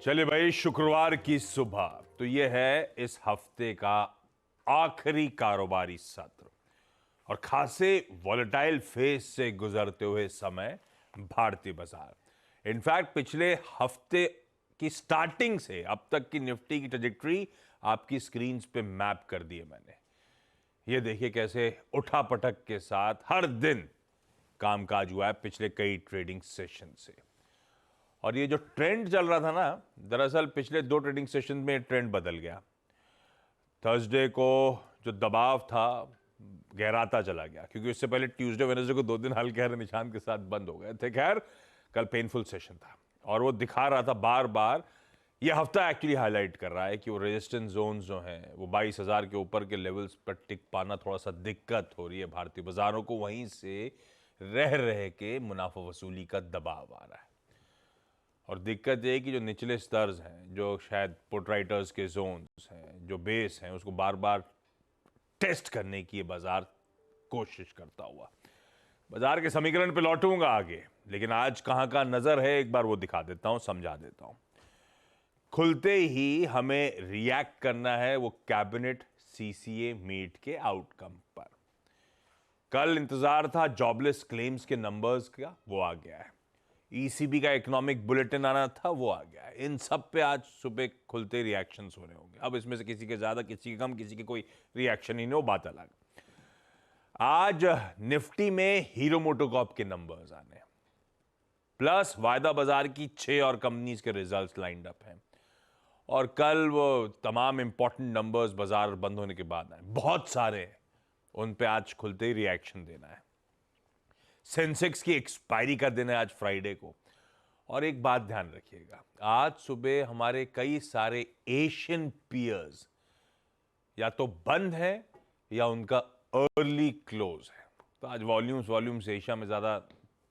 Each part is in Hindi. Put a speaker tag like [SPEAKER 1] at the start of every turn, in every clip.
[SPEAKER 1] चलिए भाई, शुक्रवार की सुबह तो ये है इस हफ्ते का आखिरी कारोबारी सत्र और खासे वॉलेटाइल फेज से गुजरते हुए समय भारतीय बाजार। इनफैक्ट पिछले हफ्ते की स्टार्टिंग से अब तक की निफ्टी की ट्रेजेक्टरी आपकी स्क्रीन पे मैप कर दी है मैंने। ये देखिए कैसे उठापटक के साथ हर दिन कामकाज हुआ है पिछले कई ट्रेडिंग सेशन से। और ये जो ट्रेंड चल रहा था ना, दरअसल पिछले 2 ट्रेडिंग सेशन में ट्रेंड बदल गया। थर्सडे को जो दबाव था गहराता चला गया, क्योंकि उससे पहले ट्यूसडे वेडनेसडे को 2 दिन हल्के हरे निशान के साथ बंद हो गए थे। खैर, कल पेनफुल सेशन था और वो दिखा रहा था बार बार। ये हफ्ता एक्चुअली हाईलाइट कर रहा है कि वो रेजिस्टेंस जोन्स जो हैं वो 22,000 के ऊपर के लेवल्स पर टिक पाना थोड़ा सा दिक्कत हो रही है भारतीय बाजारों को। वहीं से रह के मुनाफा वसूली का दबाव आ रहा है। और दिक्कत ये है कि जो निचले स्तर हैं, जो शायद पुट राइटर्स के जोन्स हैं, जो बेस हैं, उसको बार बार टेस्ट करने की बाजार कोशिश करता हुआ। बाजार के समीकरण पे लौटूंगा आगे, लेकिन आज कहां का नजर है एक बार वो दिखा देता हूं, समझा देता हूं। खुलते ही हमें रिएक्ट करना है वो कैबिनेट सीसीए मीट के आउटकम पर। कल इंतजार था जॉबलेस क्लेम्स के नंबर्स का, वो आ गया है। ईसीबी का इकोनॉमिक बुलेटिन आना था, वो आ गया है। इन सब पे आज सुबह खुलते रिएक्शंस हो रहे होंगे। अब इसमें से किसी के ज्यादा, किसी के कम, किसी के कोई रिएक्शन ही नहीं, वो बात अलग। आज निफ्टी में हीरो मोटोकॉर्प के नंबर्स आने हैं, प्लस वायदा बाजार की 6 और कंपनीज के रिजल्ट्स लाइंड अप हैं। और कल वो तमाम इंपॉर्टेंट नंबर्स बाजार बंद होने के बाद आए, बहुत सारे हैं, उन पे आज खुलते ही रिएक्शन देना है। सेंसेक्स की एक्सपायरी का दिन है आज फ्राइडे को। और एक बात ध्यान रखिएगा, आज सुबह हमारे कई सारे एशियन पीयर्स या तो बंद है या उनका अर्ली क्लोज है। तो आज वॉल्यूम्स एशिया में ज्यादा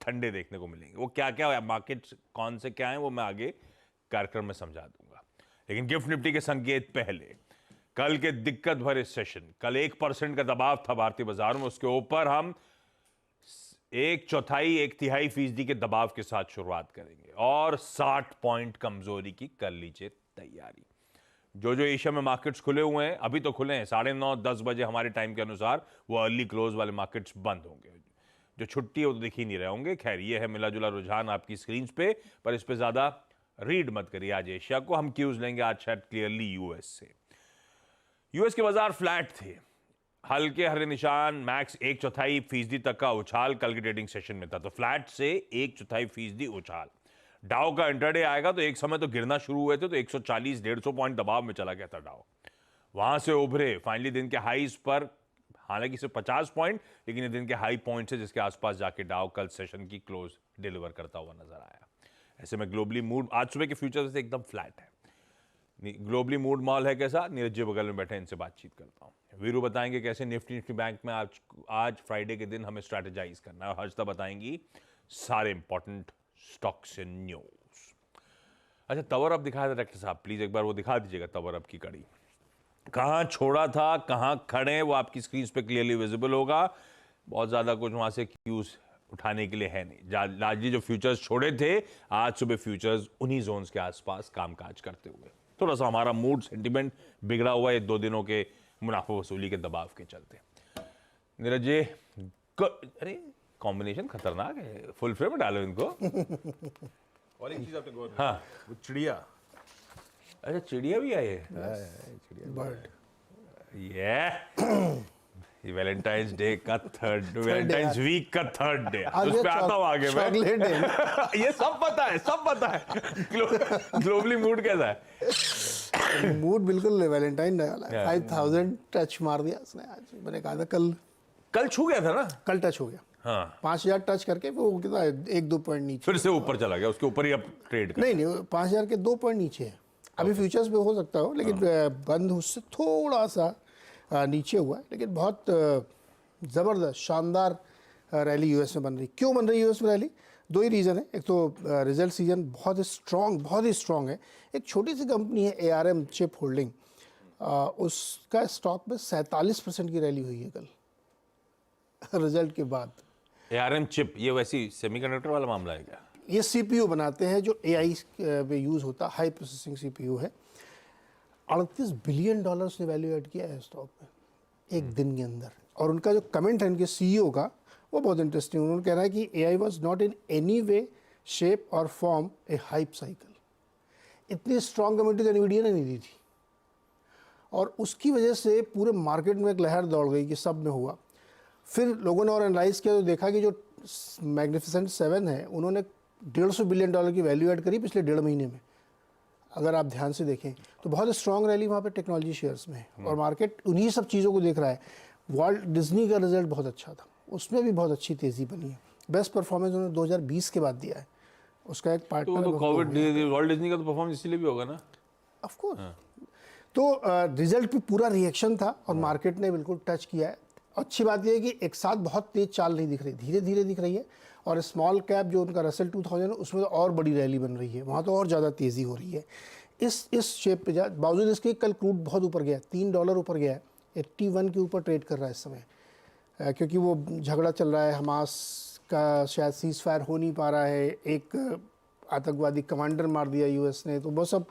[SPEAKER 1] ठंडे देखने को मिलेंगे। वो क्या क्या मार्केट्स कौन से क्या है वो मैं आगे कार्यक्रम में समझा दूंगा। लेकिन गिफ्ट निफ्टी के संकेत पहले, कल के दिक्कत भरे सेशन, कल 1% का दबाव था भारतीय बाजार में, उसके ऊपर हम 1/4 1/3 के दबाव के साथ शुरुआत करेंगे और 60 पॉइंट कमजोरी की कर लीजिए तैयारी। जो एशिया में मार्केट्स खुले हुए हैं, अभी तो खुले हैं 9:30-10 बजे हमारे टाइम के अनुसार, वो अर्ली क्लोज वाले मार्केट्स बंद होंगे। जो छुट्टी है वो तो दिख ही नहीं रहे होंगे। खैर, ये है मिला जुला रुझान आपकी स्क्रीन पे, पर इस पे ज्यादा रीड मत करिए आज एशिया को। हम क्यूज लेंगे आज शायद क्लियरली यूएस से। यूएस के बाजार फ्लैट थे, हल्के हरे निशान, मैक्स 1/4% तक का उछाल कल के ट्रेडिंग सेशन में था। तो फ्लैट से 1/4% उछाल। डाउ का इंटरडे आएगा तो एक समय तो गिरना शुरू हुए थे, तो 140-150 पॉइंट दबाव में चला गया था डाउ। वहां से उभरे फाइनली दिन के हाईज पर, हालांकि सिर्फ 50 पॉइंट, लेकिन ये दिन के हाई पॉइंट है जिसके आसपास जाके डाउ कल सेशन की क्लोज डिलीवर करता हुआ नजर आया। ऐसे में ग्लोबली मूड आज सुबह के फ्यूचर से एकदम फ्लैट है। ग्लोबली मूड मॉल है कैसा, नीरज जी बगल में बैठे, इनसे बातचीत करता हूं। वीरू बताएंगे कैसे निफ्टी बैंक में आज फ्राइडे के दिन हमें स्ट्रैटेजाइज करना है। और हर्षदा बताएंगी सारे इंपॉर्टेंट स्टॉक्स इन न्यूज। अच्छा, तवर अप दिखाया था डायरेक्टर साहब, प्लीज एक बार वो दिखा दीजिएगा। तवर अप की कड़ी कहां छोड़ा था, कहां खड़े, वो आपकी स्क्रीन पे क्लियरली विजिबल होगा। बहुत ज्यादा कुछ वहां से क्यूज उठाने के लिए है नहीं। लार्जली जो फ्यूचर्स छोड़े थे, आज सुबह फ्यूचर्स उन्हीं जोन्स के आसपास कामकाज करते हुए। थोड़ा सा हमारा मूड सेंटिमेंट बिगड़ा हुआ है 2 दिनों के मुनाफा वसूली के दबाव के चलते। नीरज जी, अरे कॉम्बिनेशन खतरनाक है, फुल फ्रेम में डालो इनको।
[SPEAKER 2] और एक चीज आपने गौर
[SPEAKER 1] हाँ,
[SPEAKER 2] वो चिड़िया।
[SPEAKER 1] अच्छा चिड़िया भी आई है।
[SPEAKER 2] चिड़िया
[SPEAKER 3] बर्ड।
[SPEAKER 1] ये वैलेंटाइंस डे का वैलेंटाइंस वीक का थर्ड डे,
[SPEAKER 3] आज
[SPEAKER 1] उस पे आता हूं आगे मैं।
[SPEAKER 3] Chocolate day.
[SPEAKER 1] ये सब पता है, सब पता है। ग्लोबली मूड कैसा है?
[SPEAKER 3] मूड बिल्कुल वैलेंटाइन डे वाला है। 5000 टच मार दिया उसने आज। मैंने कहा था
[SPEAKER 1] कल छू गया था ना,
[SPEAKER 3] कल टच हो गया।
[SPEAKER 1] हाँ,
[SPEAKER 3] 5000 टच करके वो कितना 1-2 पॉइंट नीचे,
[SPEAKER 1] फिर से ऊपर चला गया, उसके ऊपर ही अब ट्रेड कर।
[SPEAKER 3] नहीं 5000 के 2 पॉइंट नीचे है अभी। फ्यूचर्स पे हो सकता हो, लेकिन बंद उससे थोड़ा सा नीचे हुआ है। लेकिन बहुत ज़बरदस्त शानदार रैली यूएस में बन रही। क्यों बन रही है यूएस में रैली? 2 ही रीज़न है। एक तो रिजल्ट सीजन बहुत ही स्ट्रॉन्ग है। एक छोटी सी कंपनी है ARM चिप होल्डिंग, उसका स्टॉक में 47% की रैली हुई है कल रिजल्ट के बाद।
[SPEAKER 1] ARM चिप, ये वैसी सेमीकंडक्टर वाला मामला है क्या?
[SPEAKER 3] ये CPU बनाते हैं जो AI में यूज़ होता, हाई प्रोसेसिंग CPU है। $38 बिलियन ने वैल्यू ऐड किया है स्टॉक में एक दिन के अंदर। और उनका जो कमेंट है उनके CEO का वो बहुत इंटरेस्टिंग। उन्होंने कह रहा है कि AI was not in any way shape और फॉर्म ए हाइप साइकिल। इतनी स्ट्रॉन्ग कमेंट्री तो एनवीडिया ने नहीं दी थी, और उसकी वजह से पूरे मार्केट में एक लहर दौड़ गई कि सब में हुआ। फिर लोगों ने और एनालाइज किया तो देखा कि जो मैग्निफिसेंट 7 है उन्होंने $150 बिलियन की वैल्यू ऐड करी पिछले 1.5 महीने में। अगर आप ध्यान से देखें तो बहुत स्ट्रॉन्ग रैली वहाँ पे टेक्नोलॉजी शेयर्स में है, और मार्केट उन्हीं सब चीज़ों को देख रहा है। वॉल्ट डिज्नी का रिजल्ट बहुत अच्छा था, उसमें भी बहुत अच्छी तेज़ी बनी है। बेस्ट परफॉर्मेंस उन्होंने 2020 के बाद दिया है। उसका एक पार्टनर
[SPEAKER 1] तो कोविड वॉल्ट डिज्नी का तो परफॉर्मेंस इसीलिए भी होगा ना,
[SPEAKER 3] ऑफ कोर्स। तो रिजल्ट पे पूरा रिएक्शन था और मार्केट ने बिल्कुल टच किया है। अच्छी बात यह है कि एक साथ बहुत तेज चाल नहीं दिख रही, धीरे धीरे दिख रही है। और स्मॉल कैप जो उनका रसेल 2000 है उसमें तो और बड़ी रैली बन रही है, वहाँ तो और ज़्यादा तेज़ी हो रही है। इस शेप पे बावजूद इसके कल क्रूड बहुत ऊपर गया, $3 ऊपर गया है, 81 के ऊपर ट्रेड कर रहा है इस समय, क्योंकि वो झगड़ा चल रहा है, हमास का शायद सीज फायर हो नहीं पा रहा है, एक आतंकवादी कमांडर मार दिया यूएस ने। तो वो सब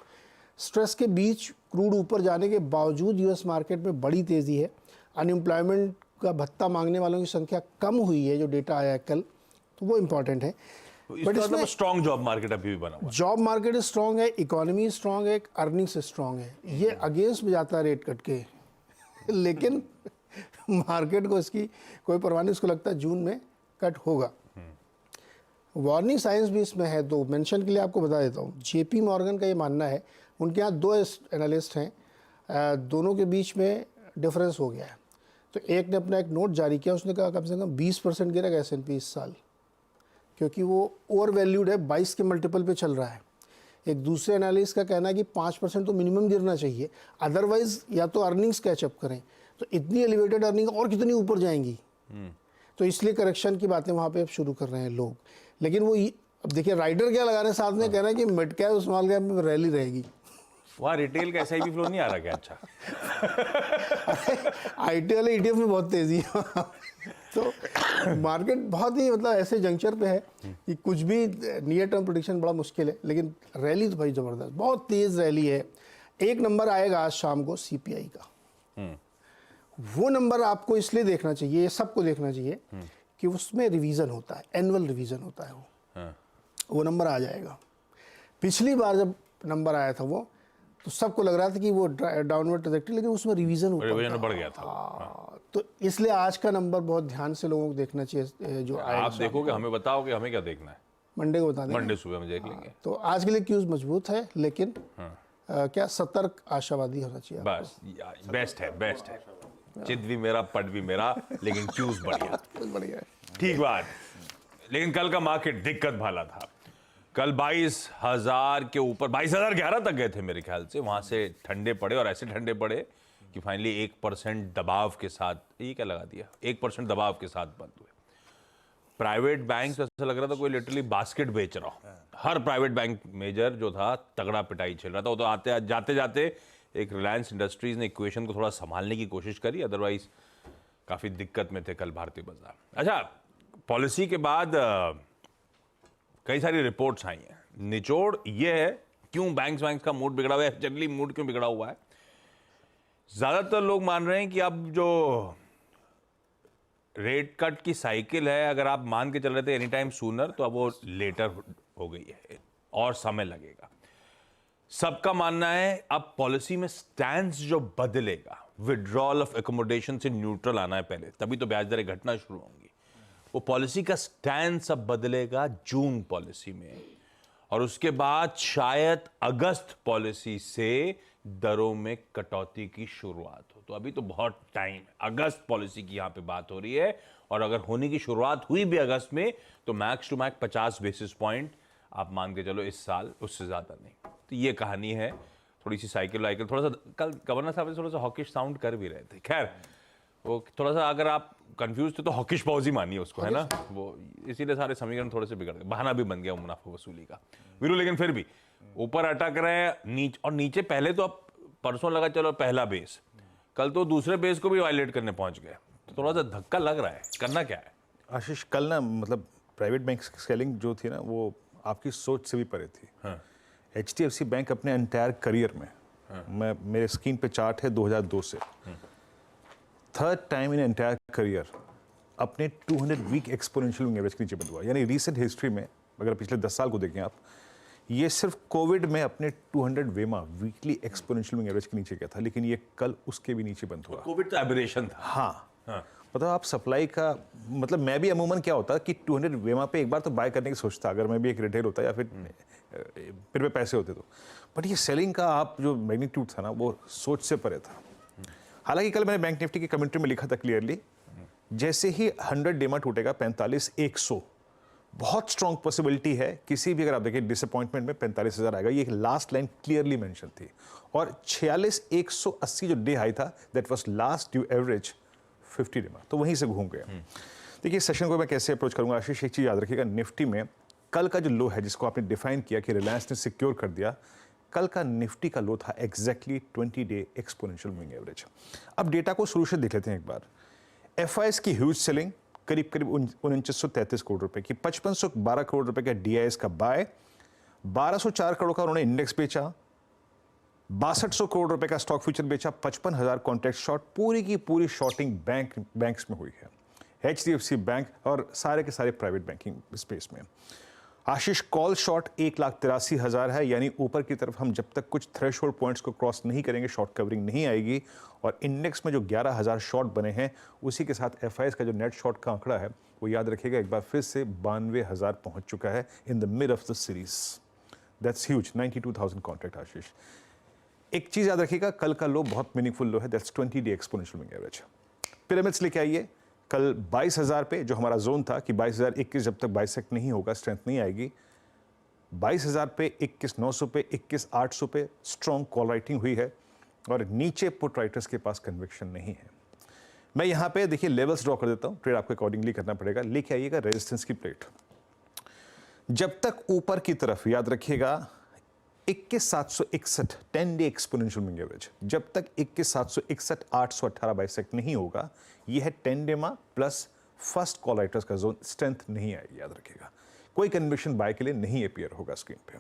[SPEAKER 3] स्ट्रेस के बीच क्रूड ऊपर जाने के बावजूद यूएस मार्केट में बड़ी तेज़ी है। अनएम्प्लॉयमेंट का भत्ता मांगने वालों की संख्या कम हुई है, जो डेटा आया है कल, तो वो इम्पॉर्टेंट है।
[SPEAKER 1] बट इसमें स्ट्रॉन्ग जॉब मार्केट अभी भी बना हुआ है।
[SPEAKER 3] जॉब मार्केट स्ट्रॉन्ग है, इकोनॉमी स्ट्रॉन्ग है, अर्निंग्स स्ट्रॉन्ग है। ये अगेंस्ट में जाता है रेट कट के लेकिन मार्केट को इसकी कोई परवाह नहीं, उसको लगता है जून में कट होगा। वार्निंग साइंस भी इसमें है, दो मेंशन के लिए आपको बता देता हूँ। JP मॉर्गन का ये मानना है, उनके यहाँ 2 एनालिस्ट हैं, दोनों के बीच में डिफरेंस हो गया है। तो एक ने अपना एक नोट जारी किया, उसने कहा कम से कम 20% गिरेगा S&P इस साल, क्योंकि वो ओवर वैल्यूड है, 22 के मल्टीपल पे चल रहा है। एक दूसरे एनालिस्ट का कहना है कि 5% तो मिनिमम गिरना चाहिए, अदरवाइज या तो अर्निंग्स कैचअप करें। तो इतनी एलिवेटेड अर्निंग और कितनी ऊपर जाएंगी, तो इसलिए करेक्शन की बातें वहाँ पे अब शुरू कर रहे हैं लोग। लेकिन वो अब देखिए राइडर क्या लगा रहे हैं साथ में, कह रहे हैं कि मिड कैप स्मॉल कैप में रैली रहेगी।
[SPEAKER 1] वहाँ रिटेल का SIP फ्लो नहीं आ रहा क्या? अच्छा
[SPEAKER 3] IT वाले ETF में बहुत तेजी है तो मार्केट बहुत ही मतलब ऐसे जंक्चर पे है कि कुछ भी नियर टर्म प्रेडिक्शन बड़ा मुश्किल है। लेकिन रैली तो भाई ज़बरदस्त, बहुत तेज़ रैली है। एक नंबर आएगा आज शाम को CPI का, वो नंबर आपको इसलिए देखना चाहिए, सबको देखना चाहिए कि उसमें रिवीजन होता है, एनुअल रिवीजन होता है। वो नंबर आ जाएगा। पिछली बार जब नंबर आया था वो, तो सबको लग रहा था कि वो डाउनवर्ड ट्रैजेक्टरी, लेकिन उसमें रिवीजन
[SPEAKER 1] बढ़ गया था।
[SPEAKER 3] तो इसलिए आज का नंबर बहुत ध्यान से लोगों को देखना चाहिए। जो
[SPEAKER 1] आप देखोगे, हमें बताओ कि हमें क्या देखना है,
[SPEAKER 3] मंडे को बता देंगे,
[SPEAKER 1] मंडे सुबह में देख लेंगे।
[SPEAKER 3] तो आज के लिए क्यूज मजबूत है, लेकिन क्या सतर्क आशावादी होना चाहिए।
[SPEAKER 1] बस बेस्ट है, बेस्ट है। चित भी मेरा, पट भी मेरा, लेकिन क्यूज बढ़िया।
[SPEAKER 3] बढ़िया है,
[SPEAKER 1] ठीक बात। लेकिन कल का मार्केट दिक्कत भाला था। कल 22,000 के ऊपर 22,011 तक गए थे मेरे ख्याल से। वहां से ठंडे पड़े, और ऐसे ठंडे पड़े कि फाइनली 1% दबाव के साथ, ये क्या लगा दिया, 1% दबाव के साथ बंद हुए। प्राइवेट बैंक ऐसा लग रहा था कोई लिटरली बास्केट बेच रहा हो। हर प्राइवेट बैंक मेजर जो था तगड़ा पिटाई चल रहा था। वो तो जाते जाते एक रिलायंस इंडस्ट्रीज ने इक्वेशन को थोड़ा संभालने की कोशिश करी, अदरवाइज काफी दिक्कत में थे कल भारतीय बाजार। अच्छा, पॉलिसी के बाद कई सारी रिपोर्ट्स आई हैं। निचोड़ ये है क्यों बैंक्स का मूड बिगड़ा हुआ है, जनरली मूड क्यों बिगड़ा हुआ है। ज्यादातर लोग मान रहे हैं कि अब जो रेट कट की साइकिल है, अगर आप मान के चल रहे थे एनी टाइम सूनर, तो अब वो लेटर हो गई है और समय लगेगा। सबका मानना है अब पॉलिसी में स्टैंस जो बदलेगा, विड्रॉल ऑफ एकोमोडेशन से न्यूट्रल आना है पहले, तभी तो ब्याज दरें घटना शुरू होंगी। वो पॉलिसी का स्टैंस अब बदलेगा जून पॉलिसी में, और उसके बाद शायद अगस्त पॉलिसी से दरों में कटौती की शुरुआत हो। तो अभी तो बहुत टाइम है, अगस्त पॉलिसी की यहां पे बात हो रही है, और अगर होने की शुरुआत हुई भी अगस्त में, तो max to max 50 basis point आप मान के चलो इस साल, उससे ज्यादा नहीं। तो ये कहानी है, थोड़ी सी साइकिल वाइकिल। थोड़ा सा कल गवर्नर साहब थोड़ा सा हॉकिश साउंड कर भी रहे थे। खैर, वो थोड़ा सा अगर आप कंफ्यूज थे तो हॉकिश पॉज ही मानिए उसको, है ना। वो इसीलिए सारे समीकरण थोड़े से बिगड़ गए, बहाना भी बन गया मुनाफा वसूली का वीरू। लेकिन फिर भी ऊपर अटक रहे हैं, और नीचे पहले तो अब परसों लगा चलो पहला बेस, कल तो दूसरे बेस को भी वायलेट करने पहुंच गए। तो थोड़ा सा धक्का लग रहा है, करना क्या है
[SPEAKER 2] आशीष? कल ना मतलब प्राइवेट बैंक स्केलिंग जो थी ना, वो आपकी सोच से भी परे थी। HDFC बैंक अपने एंटायर करियर में, मैं मेरे स्क्रीन पे चार्ट है 2002 से, third time in entire career अपने 200 वीक एक्सपोनेंशियल मूविंग एवरेज के नीचे बंद हुआ। यानी रिसेंट हिस्ट्री में अगर पिछले 10 साल को देखें आप, ये सिर्फ कोविड में अपने 200 वेमा वीकली एक्सपोनेंशियल मूविंग एवरेज के नीचे गया था, लेकिन ये कल उसके भी नीचे बंद हुआ।
[SPEAKER 1] कोविड तो एबरेशन था।
[SPEAKER 2] हाँ, मतलब आप सप्लाई का, मतलब मैं भी अमूमन क्या होता कि 200 वेमा पे एक बार तो बाय करने की सोचता, अगर मैं भी एक रिटेल होता या फिर मेरे पे पैसे होते तो। बट ये सेलिंग का आप जो मैग्नीट्यूड था ना, वो सोच से परे था। हालांकि कल मैंने बैंक निफ्टी की कमेंट्री में लिखा था क्लियरली, जैसे ही 100 डेमा टूटेगा 45,100, बहुत स्ट्रॉन्ग पॉसिबिलिटी है किसी भी, अगर आप देखिए डिसअपॉइंटमेंट में 45,000 आएगा। ये लास्ट लाइन क्लियरली मेंशन थी। और 46,180 जो डे हाई था, that was last due average 50 डेमा, तो वहीं से घूम गया। देखिए सेशन को मैं कैसे अप्रोच करूंगा आशीष, एक चीज याद रखिएगा, निफ्टी में कल का जो लो है जिसको आपने डिफाइन किया कि रिलायंस ने सिक्योर कर दिया, कल का निफ्टी का लो था exactly 20 day exponential moving average. अब डेटा को शुरू से देख लेते हैं एक बार। एफआईएस की ह्यूज सेलिंग करीब 4933 करोड़ रुपए की, 5512 करोड़ रुपए का डीआईएस का बाय, 1204 करोड़ का उन्होंने इंडेक्स बेचा, 6200 करोड़ रुपए का स्टॉक फ्यूचर बेचा, 55,000 कॉन्ट्रैक्ट शॉर्ट, पूरी की पूरी शॉर्टिंग बैंक्स में हुई है, HDFC बैंक और सारे के सारे प्राइवेट बैंकिंग स्पेस में। आशीष कॉल शॉर्ट 1,83,000 है, यानी ऊपर की तरफ हम जब तक कुछ थ्रेशोल्ड पॉइंट्स को क्रॉस नहीं करेंगे शॉर्ट कवरिंग नहीं आएगी। और इंडेक्स में जो 11,000 शॉर्ट बने हैं, उसी के साथ एफआईएस का जो नेट शॉर्ट का आंकड़ा है वो याद रखिएगा एक बार फिर से 92,000 पहुंच चुका है in the mid of the series. That's huge, 92,000 contract Ashish. एक चीज याद रखिएगा, कल का लो बहुत मीनिंगफुल लो है, that's 20 day exponential moving average. Pyramids लेके आइए, कल 22,000 पे जो हमारा जोन था कि 22,021 जब तक बाइसेक्ट नहीं होगा, स्ट्रेंथ नहीं आएगी, 22,000 पे, 21,900 पे, 21,800 पे स्ट्रॉन्ग कॉल राइटिंग हुई है और नीचे पुट राइटर्स के पास कन्विक्शन नहीं है। मैं यहाँ पे देखिए लेवल्स ड्रॉ कर देता हूँ, ट्रेड आपको अकॉर्डिंगली करना पड़ेगा। लेके आइएगा रेजिस्टेंस की प्लेट, जब तक ऊपर की तरफ याद रखिएगा 21,761 10 डे एक्सपोनेंशियल मूविंग एवरेज, जब तक 21,761 818 बाइसेक्ट नहीं होगा, ये है 10 डेमा प्लस फर्स्ट कॉल राइटर्स का जोन, स्ट्रेंथ नहीं आएगी याद रखिएगा, कोई कन्विक्शन बाय के लिए नहीं अपीयर होगा स्क्रीन पे।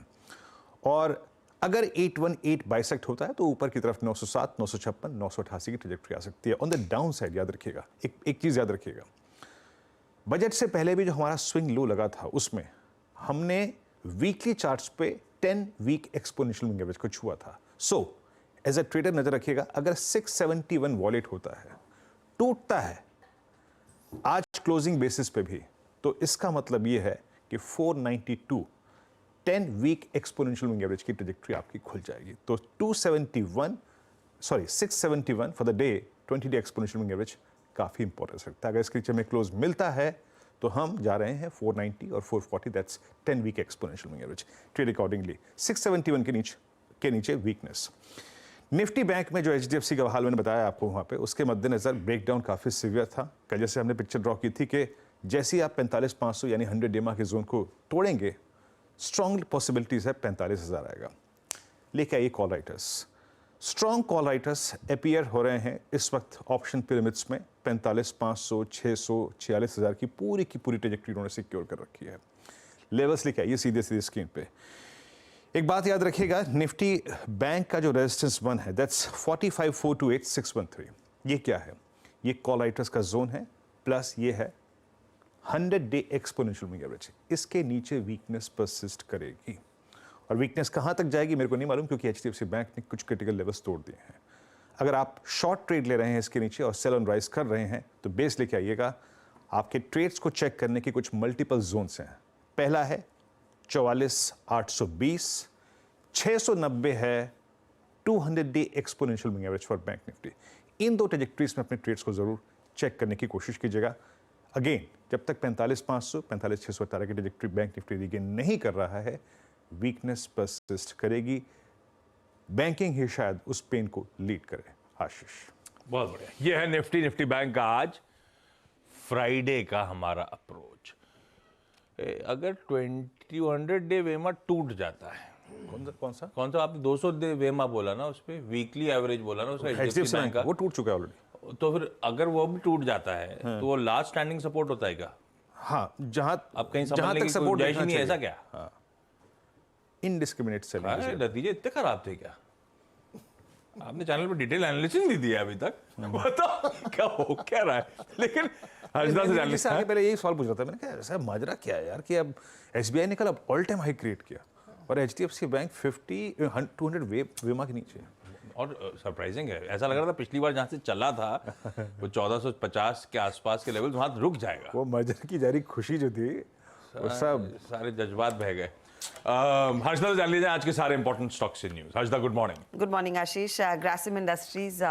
[SPEAKER 2] और अगर 818 बाइसेक्ट होता है तो ऊपर की तरफ 907, 956, 988 की ट्रैजेक्टरी आ सकती है। ऑन द डाउन साइड याद रखिएगा, एक चीज याद रखिएगा, बजट से पहले भी जो हमारा स्विंग लो लगा था उसमें हमने वीकली चार्ट्स पे 10 वीक एक्सपोनेंशियल मूविंग एवरेज को छुआ था। सो एज अ ट्रेडर नजर रखिएगा, अगर 671 वॉलेट होता है, टूटता है आज क्लोजिंग बेसिस पे भी, तो इसका मतलब यह है कि 492 10 वीक एक्सपोनेंशियल मूविंग एवरेज की ट्रैजेक्टरी आपकी खुल जाएगी। तो 671 for the day 20 day exponential moving average काफी इंपॉर्टेंट रखता है। अगर इसके नीचे में क्लोज मिलता है तो हम जा रहे हैं 490 और 440, that's 10 week exponential moving average. Trade accordingly 671 के नीचे वीकनेस। निफ्टी बैंक में जो HDFC का हाल मैंने बताया आपको वहां पे, उसके मद्देनजर ब्रेकडाउन काफी सीवियर था। कल जैसे हमने पिक्चर ड्रॉ की थी कि जैसे ही आप 45,500 यानी 100 डेमा के जोन को तोड़ेंगे, स्ट्रॉन्ग पॉसिबिलिटीज है 45,000 आएगा। लेके आइए call writers, strong call writers appear हो रहे हैं इस वक्त ऑप्शन पिरामिड्स में। 45,500, 600, 46,000 की पूरी ट्रैजेक्टरी उन्होंने सिक्योर कर रखी है। लेवल्स लेके आइए सीधे स्क्रीन पे। एक बात याद रखिएगा, निफ्टी बैंक का जो रेजिस्टेंस 1 है, दैट्स 45,428,613। ये क्या है? ये कॉल राइटर्स का जोन है, प्लस ये है 100 डे एक्सपोनेंशियल मूविंग एवरेज। इसके नीचे वीकनेस परसिस्ट करेगी और वीकनेस कहां तक जाएगी मेरे को नहीं मालूम, क्योंकि HDFC बैंक ने कुछ क्रिटिकल लेवल्स तोड़ दिए हैं। अगर आप शॉर्ट ट्रेड ले रहे हैं इसके नीचे और सेल ऑन राइज कर रहे हैं तो बेस लेके आइएगा। आपके ट्रेड्स को चेक करने की कुछ मल्टीपल जोन्स हैं। पहला है 44,820, 690 है 200 day exponential moving average for bank Nifty. इन दो ट्रैजेक्टरीज में अपने ट्रेड्स को जरूर चेक करने की कोशिश कीजिएगा। अगेन, जब तक 45,500, 45,618 की ट्रैजेक्टरी बैंक निफ्टी रीगेन नहीं कर रहा है, वीकनेस परसिस्ट करेगी। बैंकिंग ही शायद उस पेन को लीड करे। आशीष,
[SPEAKER 1] बहुत बढ़िया। ये है निफ्टी बैंक का आज फ्राइडे का हमारा अप्रोच। अगर 200 डे वेमा टूट जाता है,
[SPEAKER 2] कौन सा
[SPEAKER 1] आपने 200 डे वेमा बोला ना, उस पे वीकली एवरेज बोला ना उसका HDFC बैंक का,
[SPEAKER 2] वो टूट चुका है ऑलरेडी।
[SPEAKER 1] तो फिर अगर वो भी टूट जाता है तो वो लास्ट स्टैंडिंग सपोर्ट होता है क्या?
[SPEAKER 2] हाँ, जहां
[SPEAKER 1] आप कहीं समझने की गुंजाइश ही नहीं है, ऐसा क्या?
[SPEAKER 2] हाँ, इनडिस्क्रिमिनेट सेलिंग।
[SPEAKER 1] नतीजे इतने खराब थे क्या? आपने चैनल पर डिटेल एनालिसिस नहीं दिया अभी तक, बताओ क्या हो क्या रहा है। लेकिन हर्षदा से जानने
[SPEAKER 2] से आगे पहले यही सवाल पूछ रहा था मैंने, कहा ऐसा माजरा क्या है यार कि अब एसबीआई ने कल अब ऑल टाइम हाई क्रिएट किया और एचडीएफसी बैंक 200 वेमा के नीचे है।
[SPEAKER 1] और सरप्राइजिंग है, ऐसा लग रहा था पिछली बार जहां से चला था वो 1450 के आसपास के लेवल वहां रुक जाएगा।
[SPEAKER 2] वो मर्जर की जारी खुशी जो थी वो सब
[SPEAKER 1] सारे जज्बात बह गए। हर्षदा से जान लीजिए आज के सारे important stocks in news. Harshada, good morning.
[SPEAKER 4] Good morning Ashish. Grasim industries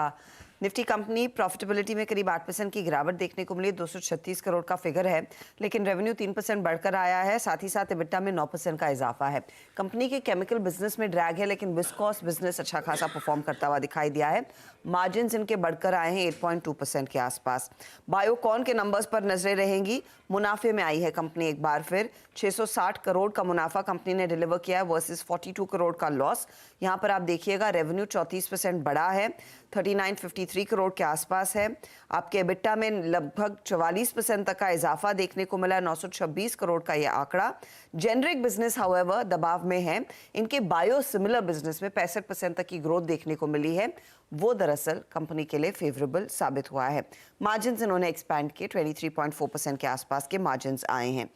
[SPEAKER 4] Nifty company profitability में करीब 8% की गिरावट देखने को मिली। 236 करोड़ का फिगर है, लेकिन रेवेन्यू 3% बढ़कर आया है। साथ ही साथ EBITDA में 9% का इजाफा है। कंपनी के केमिकल बिजनेस में ड्रैग है, लेकिन विस्कॉस बिजनेस अच्छा खासा परफॉर्म करता हुआ दिखाई दिया है। मार्जिन इनके बढ़कर आए हैं 8.2% के आसपास। बायोकॉन के नंबर्स पर नजरें रहेंगी। मुनाफे में आई है कंपनी एक बार फिर। 660 करोड़ का मुनाफा कंपनी ने डिलीवर किया है वर्सेस 42 करोड़ का लॉस। यहाँ पर आप देखिएगा रेवेन्यू 34% बढ़ा है, 3953 करोड़ के आसपास है। आपके EBITDA में लगभग 44% तक का इजाफा देखने को मिला, 926 करोड़ का ये आंकड़ा। जेनरिक बिजनेस हाउएवर दबाव में है। इनके बायोसिमिलर बिजनेस में 65% तक की ग्रोथ देखने को मिली है। वो दरअसल कंपनी के लिए फेवरेबल साबित हुआ है। मार्जिन इन्होंने एक्सपैंड किए, 23.4% के आसपास के मार्जिन आए हैं।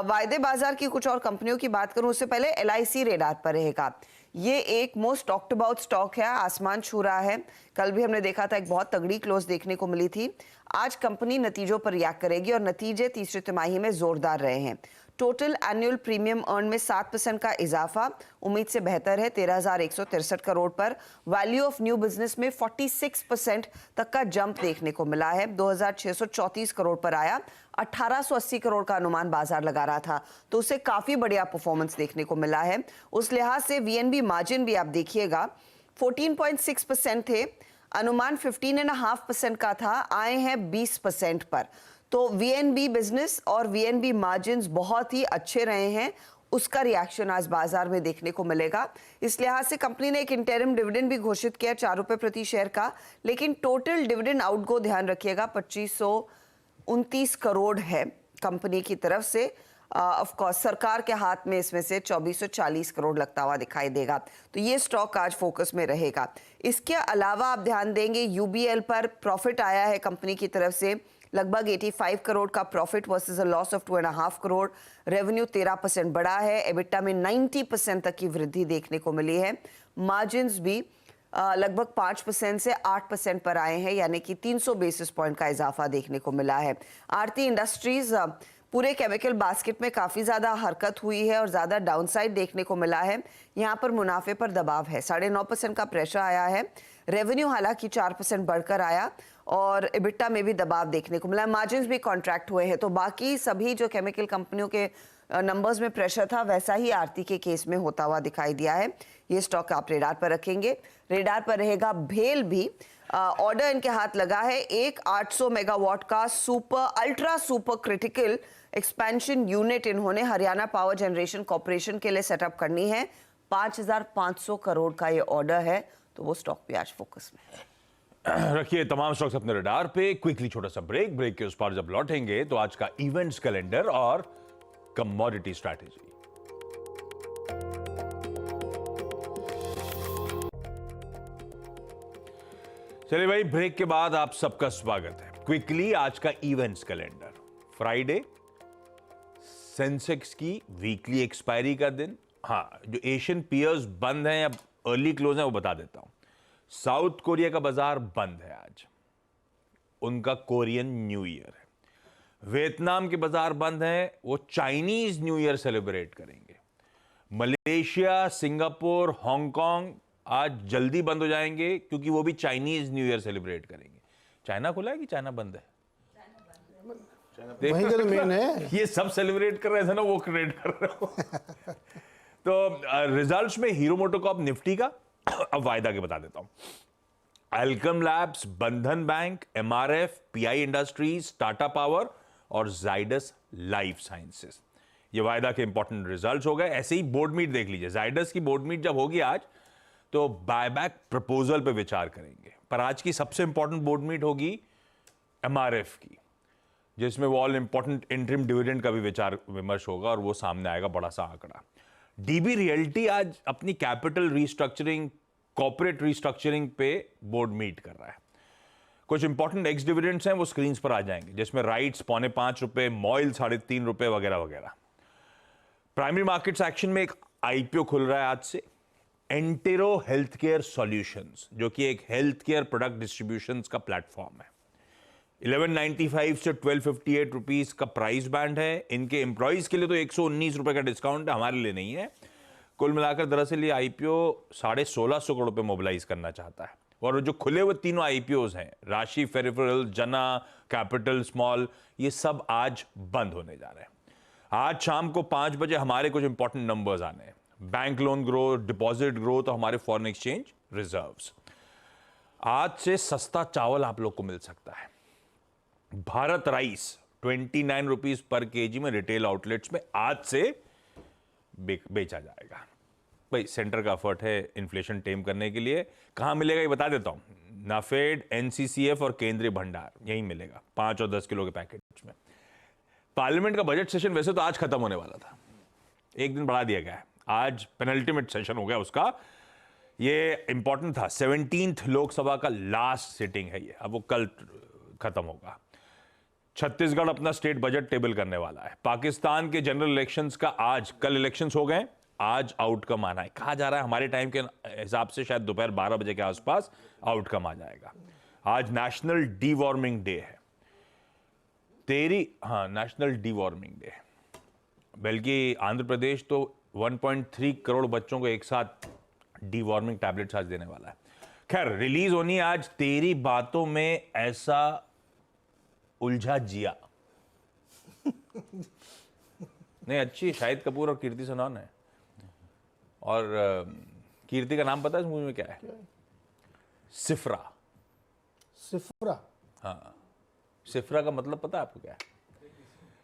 [SPEAKER 4] वायदे बाजार की कुछ और कंपनियों की बात करूं उससे पहले LIC रेडार पर रहेगा। ये एक मोस्ट टॉक्ड अबाउट स्टॉक है, आसमान छू रहा है। कल भी हमने देखा था एक बहुत तगड़ी क्लोज देखने को मिली थी। आज कंपनी नतीजों पर रिएक्ट करेगी और नतीजे तीसरी तिमाही में जोरदार रहे हैं। टोटल एनुअल प्रीमियम अर्न में 7% का इजाफा उम्मीद से बेहतर है, 13,163 करोड़ पर। वैल्यू ऑफ न्यू बिजनेस में 46% तक का जंप देखने को मिला है, 2,634 करोड़ पर आया। 1880 करोड़ का अनुमान बाजार लगा रहा था, तो उसे काफी बढ़िया परफॉर्मेंस देखने को मिला है। उस लिहाज से VNB मार्जिन भी आप देखिएगा 14.6% थे, अनुमान 15.5% का था, आए हैं 20% पर। तो VNB बिजनेस और VNB मार्जिन्स बहुत ही अच्छे रहे हैं। उसका रिएक्शन आज बाजार में देखने को मिलेगा। इस लिहाज से कंपनी ने एक इंटरिम डिविडेंड भी घोषित किया 4 रुपए प्रति शेयर का, लेकिन टोटल डिविडेंड आउटगो ध्यान रखिएगा 2529 करोड़ है कंपनी की तरफ से। ऑफ कोर्स सरकार के हाथ में इसमें से 2440 करोड़ लगता हुआ दिखाई देगा। तो ये स्टॉक आज फोकस में रहेगा। इसके अलावा आप ध्यान देंगे UBL पर प्रॉफिट आया है कंपनी की तरफ से, लगभग 85 करोड़ का profit versus a loss of 2.5 crore. Revenue 13% बढ़ा है, EBITDA में 90% तक की वृद्धि देखने को मिली है। मार्जिन्स भी लगभग 5% से 8% पर आए हैं, यानी कि 300 बेसिस पॉइंट का इजाफा देखने को मिला है। आरती इंडस्ट्रीज पूरे केमिकल बास्केट में काफ़ी ज़्यादा हरकत हुई है और ज़्यादा डाउनसाइड देखने को मिला है। यहाँ पर मुनाफे पर दबाव है, 9.5% का प्रेशर आया है। रेवेन्यू हालांकि 4% बढ़कर आया और EBITDA में भी दबाव देखने को मिला। मार्जिन्स भी कॉन्ट्रैक्ट हुए हैं। तो बाकी सभी जो केमिकल कंपनियों के नंबर्स में प्रेशर था, वैसा ही आरती के केस में होता हुआ दिखाई दिया है। ये स्टॉक आप रेडार पर रखेंगे। रेडार पर रहेगा भेल भी। ऑर्डर इनके हाथ लगा है, एक 800 मेगावाट का ultra super critical expansion unit इन्होंने हरियाणा पावर जनरेशन कॉर्पोरेशन के लिए सेटअप करनी है। 5,500 करोड़ का ये ऑर्डर है, तो वो स्टॉक भी आज फोकस में है।
[SPEAKER 1] रखिए तमाम स्टॉक्स अपने रडार पे। क्विकली छोटा सा ब्रेक के उस पार जब लौटेंगे तो आज का इवेंट्स कैलेंडर और कमोडिटी स्ट्रैटेजी। चलिए भाई, ब्रेक के बाद आप सबका स्वागत है। क्विकली आज का इवेंट्स कैलेंडर। फ्राइडे सेंसेक्स की वीकली एक्सपायरी का दिन। हाँ, जो एशियन पियर्स बंद हैं या अर्ली क्लोज है वो बता देता हूं। साउथ कोरिया का बाजार बंद है आज, उनका कोरियन न्यू ईयर है। वियतनाम के बाजार बंद हैं, वो चाइनीज न्यू ईयर सेलिब्रेट करेंगे। मलेशिया, सिंगापुर, हांगकांग आज जल्दी बंद हो जाएंगे क्योंकि वो भी चाइनीज न्यू ईयर सेलिब्रेट करेंगे। चाइना खुला है कि चाइना बंद है?
[SPEAKER 3] वहीं का तो मेन है।
[SPEAKER 1] ये सब सेलिब्रेट कर रहे थे ना, वो क्रिएट कर रहे हो। तो रिजल्ट्स में हीरो मोटोकॉर्प निफ्टी का अब वायदा के बता देता हूं। एल्केम लैब्स, बंधन bank, MRF, PI industries, Tata power और जाइडस लाइफ साइंसेस, ये वायदा के इंपॉर्टेंट रिजल्ट्स हो गए। ऐसे ही बोर्ड मीट देख लीजिए। जाइडस की बोर्ड मीट जब होगी आज तो बायबैक प्रपोजल पे विचार करेंगे। पर आज की सबसे इंपॉर्टेंट बोर्ड मीट होगी MRF की, जिसमें वो ऑल इंपॉर्टेंट इंटरिम डिविडेंड का भी विचार विमर्श होगा और वो सामने आएगा, बड़ा सा आंकड़ा। डीबी रियल्टी आज अपनी कैपिटल रीस्ट्रक्चरिंग, कॉर्पोरेट रीस्ट्रक्चरिंग पे बोर्ड मीट कर रहा है। कुछ इंपॉर्टेंट एक्स डिविडेंड्स हैं, वो स्क्रीन पर आ जाएंगे, जिसमें राइट्स ₹5.25, मॉइल ₹3.5 वगैरह वगैरह। प्राइमरी मार्केट्स एक्शन में एक आईपीओ खुल रहा है आज से, एंटेरो हेल्थ केयर सॉल्यूशंस, जो कि एक हेल्थ केयर प्रोडक्ट डिस्ट्रीब्यूशन का प्लेटफॉर्म है। 1195 से 1258 रुपीज का प्राइस बैंड है। इनके एम्प्लॉइज के लिए तो 119 रुपए का डिस्काउंट है, हमारे लिए नहीं है। कुल मिलाकर दरअसल ये आईपीओ 1650 करोड़ रुपए मोबिलाइज करना चाहता है। और जो खुले हुए तीनों आईपीओज हैं, राशि, फेरिफेरल, जना, कैपिटल स्मॉल, ये सब आज बंद होने जा रहे हैं। आज शाम को 5 बजे हमारे कुछ इंपॉर्टेंट नंबर्स आने हैं, bank loan growth, deposit growth और हमारे फॉरेन एक्सचेंज रिजर्व्स। आज से सस्ता चावल आप लोग को मिल सकता है। Bharat rice 29 rupees per KG में रिटेल आउटलेट्स में आज से बेचा जाएगा। भाई सेंटर का एफर्ट है इन्फ्लेशन टेम करने के लिए। कहां मिलेगा ये बता देता हूं, नाफेड, एनसीसीएफ और केंद्रीय भंडार, यही मिलेगा 5 और 10 किलो के पैकेट्स में। पार्लियामेंट का बजट सेशन वैसे तो आज खत्म होने वाला था, एक दिन बढ़ा दिया गया है। आज पेनल्टीमेट सेशन हो गया उसका, ये इंपॉर्टेंट था। 17th लोकसभा का लास्ट सिटिंग है ये, अब वो कल खत्म होगा। छत्तीसगढ़ अपना स्टेट बजट टेबल करने वाला है। पाकिस्तान के जनरल इलेक्शंस का आज, कल इलेक्शंस हो गए, आज आउटकम आना है। कहा जा रहा है हमारे टाइम के हिसाब से शायद दोपहर 12 बजे के आसपास आउटकम आ जाएगा। आज नेशनल डीवॉर्मिंग डे है, नेशनल डीवॉर्मिंग डे। बल्कि आंध्र प्रदेश तो 1.3 करोड़ बच्चों को एक साथ डीवॉर्मिंग टैबलेट्स आज देने वाला है। खैर, रिलीज होनी है आज तेरी बातों में ऐसा उलझा जिया। नहीं, अच्छी, शाहिद कपूर और कीर्ति सुनौन है। और कीर्ति का नाम पता है इस मूवी में क्या है? सिफ्रा।
[SPEAKER 3] सिफ्रा?
[SPEAKER 1] हाँ, सिफ्रा का मतलब पता है आपको क्या है?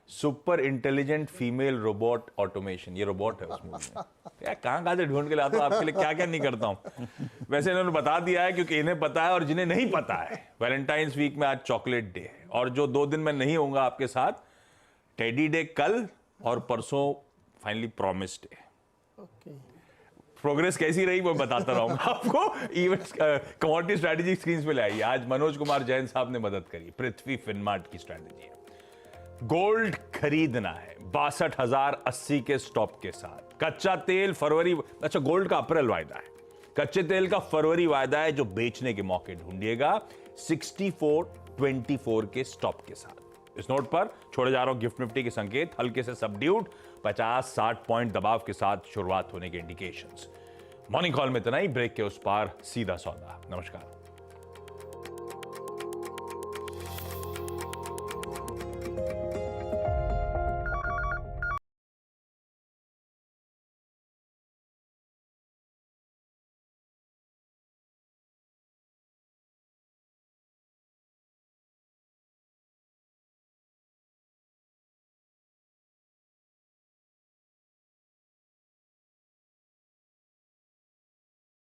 [SPEAKER 1] Super intelligent female robot automation. ये रोबोट है उस मूवी में। क्या कहां से ढूंढ के लाता हूं आपके लिए, क्या क्या नहीं करता हूं। वैसे इन्होंने बता दिया है क्योंकि इन्हें पता है, और जिन्हें नहीं पता है, वैलेंटाइंस वीक में आज चॉकलेट डे है। और जो 2 दिन मैं नहीं होऊंगा आपके साथ, टेडी डे कल और परसों फाइनली प्रॉमिस डे। प्रोग्रेस कैसी रही वो बताता रहूंगा आपको। इवेंट्स कमोडिटी स्ट्रैटेजी स्क्रीन पे ले आई। आज मनोज कुमार जैन साहब ने मदद करी। पृथ्वी फिनमार्ट की स्ट्रैटेजी है। गोल्ड खरीदना है 62,080 के स्टॉप के साथ। कच्चा तेल फरवरी, अच्छा गोल्ड का अप्रैल वायदा है, कच्चे तेल का फरवरी वायदा है जो बेचने के मौके ढूंढिएगा 6424 के स्टॉप के साथ। इस नोट पर छोड़े जा रहा हूं गिफ्ट निफ्टी के संकेत, हल्के से सबड्यूड 50-60 पॉइंट दबाव के साथ शुरुआत होने के इंडिकेशंस। मॉर्निंग कॉल में इतना ही, ब्रेक के उस पार सीधा सौदा। नमस्कार।